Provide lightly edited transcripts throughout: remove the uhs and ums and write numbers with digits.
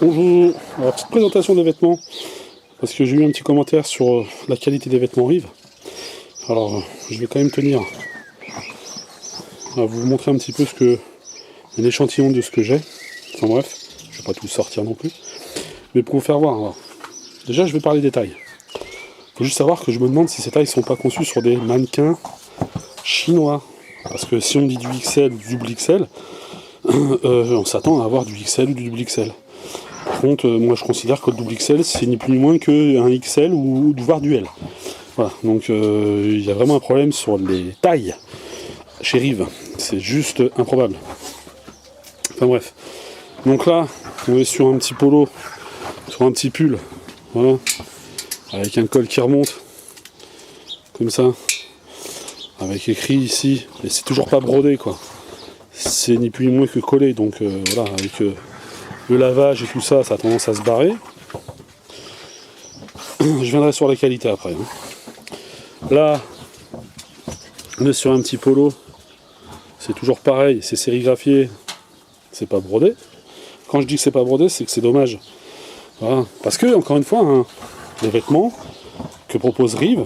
Bonjour, alors petite présentation des vêtements, parce que j'ai eu un petit commentaire sur la qualité des vêtements Rive. Alors je vais quand même tenir à vous montrer un petit peu un échantillon de ce que j'ai. Enfin bref, je vais pas tout sortir non plus. Mais pour vous faire voir, alors, déjà je vais parler des tailles. Il faut juste savoir que je me demande si ces tailles ne sont pas conçues sur des mannequins chinois. Parce que si on dit du XL ou du double XL, on s'attend à avoir du XL ou du double XL. Par contre, moi je considère que le double XL c'est ni plus ni moins qu'un XL ou voire du L. Voilà, donc il y a vraiment un problème sur les tailles chez Rive. C'est juste improbable. Enfin bref. Donc là, on est sur un petit polo, sur un petit pull, voilà, avec un col qui remonte, comme ça, avec écrit ici, et c'est toujours pas brodé quoi. C'est ni plus ni moins que collé, donc voilà, avec le lavage et tout ça, ça a tendance à se barrer. Je viendrai sur la qualité après. Là, on est sur un petit polo, c'est toujours pareil, c'est sérigraphié, c'est pas brodé. Quand je dis que c'est pas brodé, c'est que c'est dommage. Voilà. Parce que, encore une fois, les vêtements que propose Rive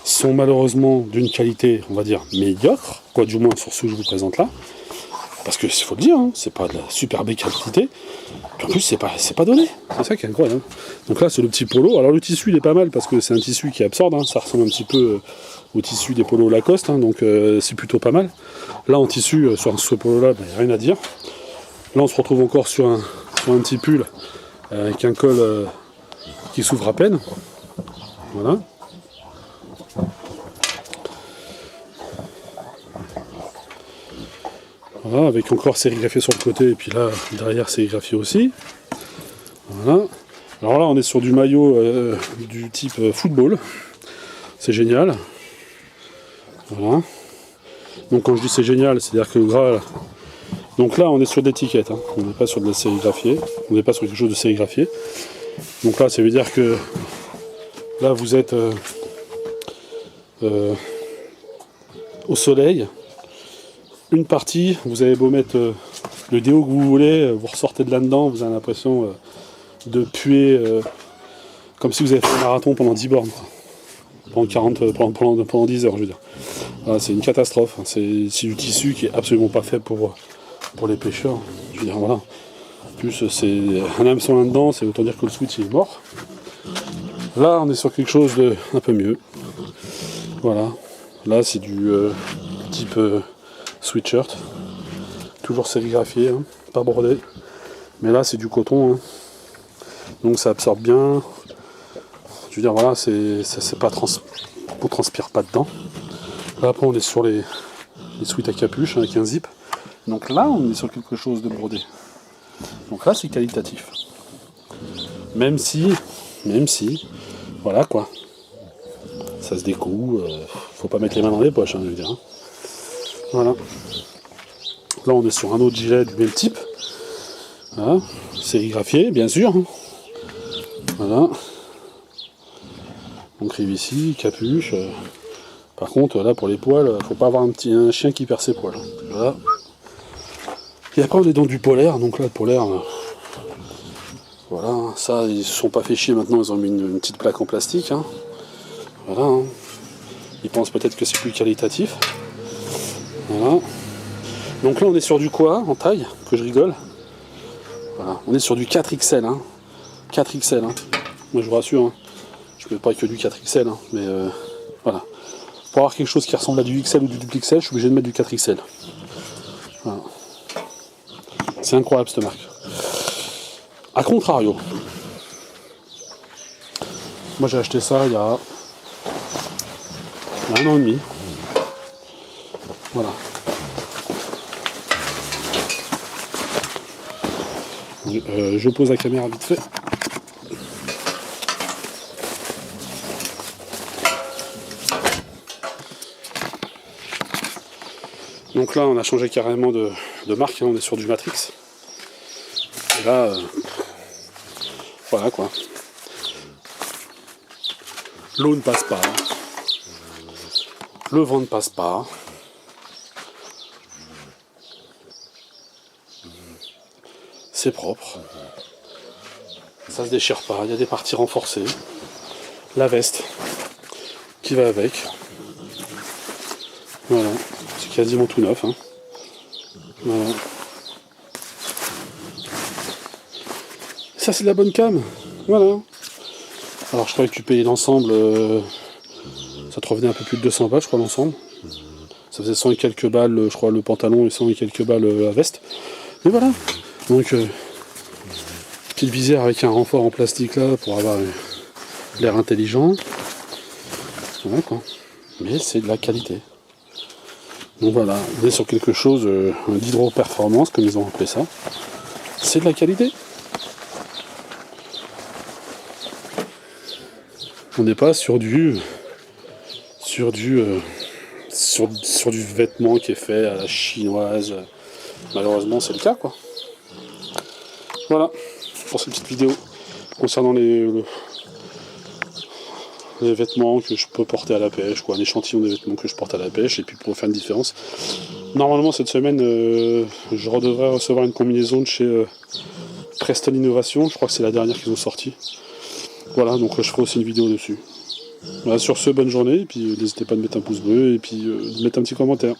sont malheureusement d'une qualité, on va dire, médiocre, quoi du moins sur ceux que je vous présente là. Parce que, il faut le dire, c'est pas de la super belle qualité. Puis en plus, c'est pas donné. C'est ça qui est incroyable. Donc là, c'est le petit polo. Alors le tissu, il est pas mal parce que c'est un tissu qui absorbe. Ça ressemble un petit peu au tissu des polos Lacoste. Donc c'est plutôt pas mal. Là, en tissu, sur ce polo-là, il n'y a rien à dire. Là, on se retrouve encore sur un petit pull avec un col qui s'ouvre à peine. Voilà. Voilà, avec encore sérigraphié sur le côté, et puis là, derrière, sérigraphié aussi. Voilà. Alors là, on est sur du maillot du type football. C'est génial. Voilà. Donc quand je dis c'est génial, c'est-à-dire que donc là, on est sur d'étiquette. On n'est pas sur de la sérigraphie. On n'est pas sur quelque chose de sérigraphié. Donc là, ça veut dire que là, vous êtes au soleil. Une partie, vous avez beau mettre le déo que vous voulez, vous ressortez de là-dedans, vous avez l'impression de puer comme si vous avez fait un marathon pendant 10 bornes. Pendant 10 heures, je veux dire. Voilà, c'est une catastrophe. C'est du tissu qui est absolument pas fait pour les pêcheurs. Je veux dire, voilà. En plus, c'est un hameçon là-dedans, c'est autant dire que le switch est mort. Là, on est sur quelque chose de un peu mieux. Voilà. Là, c'est du type sweatshirt. Toujours sérigraphié, pas brodé. Mais là, c'est du coton. Donc, ça absorbe bien. Je veux dire, voilà, c'est pas on transpire pas dedans. Là, après, on est sur les sweats à capuche avec un zip. Donc là, on est sur quelque chose de brodé. Donc là, c'est qualitatif. Même si, voilà quoi. Ça se découle. Faut pas mettre les mains dans les poches, je veux dire. Voilà. Là, on est sur un autre gilet du même type. Voilà. Sérigraphié, bien sûr. Voilà. On crève ici, capuche. Par contre, là, pour les poils, faut pas avoir un chien qui perd ses poils. Voilà. Et après, on est dans du polaire. Donc là, le polaire, voilà. Ça, ils se sont pas fait chier maintenant. Ils ont mis une petite plaque en plastique. Voilà. Ils pensent peut-être que c'est plus qualitatif. Voilà. Donc là, on est sur du quoi en taille, que je rigole. Voilà. On est sur du 4XL. 4XL. Moi, je vous rassure. Je ne mets pas que du 4XL. Mais voilà. Pour avoir quelque chose qui ressemble à du XL ou du double XL, je suis obligé de mettre du 4XL. Voilà. C'est incroyable cette marque. A contrario, moi j'ai acheté ça il y a 1 an et demi. Voilà. Je pose la caméra vite fait. Donc là, on a changé carrément de marque, on est sur du Matrix. Et là, voilà quoi. L'eau ne passe pas. Le vent ne passe pas. C'est propre. Ça se déchire pas, il y a des parties renforcées. La veste qui va avec. Voilà, c'est quasiment tout neuf. Hein. Voilà. Ça c'est de la bonne cam. Voilà. Alors je croyais que tu payais l'ensemble, ça te revenait un peu plus de 200 balles je crois l'ensemble. Ça faisait 100 et quelques balles, je crois, le pantalon et 100 et quelques balles la veste. Mais voilà. Donc, petite visière avec un renfort en plastique là pour avoir l'air intelligent. Voilà quoi. Mais c'est de la qualité. Donc voilà, on est sur quelque chose d'hydro-performance, comme ils ont appelé ça. C'est de la qualité. On n'est pas sur du vêtement qui est fait à la chinoise. Malheureusement, c'est le cas, quoi. Voilà, pour cette petite vidéo concernant les vêtements que je peux porter à la pêche, quoi, un échantillon des vêtements que je porte à la pêche, et puis pour faire une différence. Normalement, cette semaine, je devrais recevoir une combinaison de chez Preston Innovation. Je crois que c'est la dernière qu'ils ont sortie. Voilà, donc je ferai aussi une vidéo dessus. Voilà, sur ce, bonne journée, et puis n'hésitez pas à mettre un pouce bleu, et puis de mettre un petit commentaire.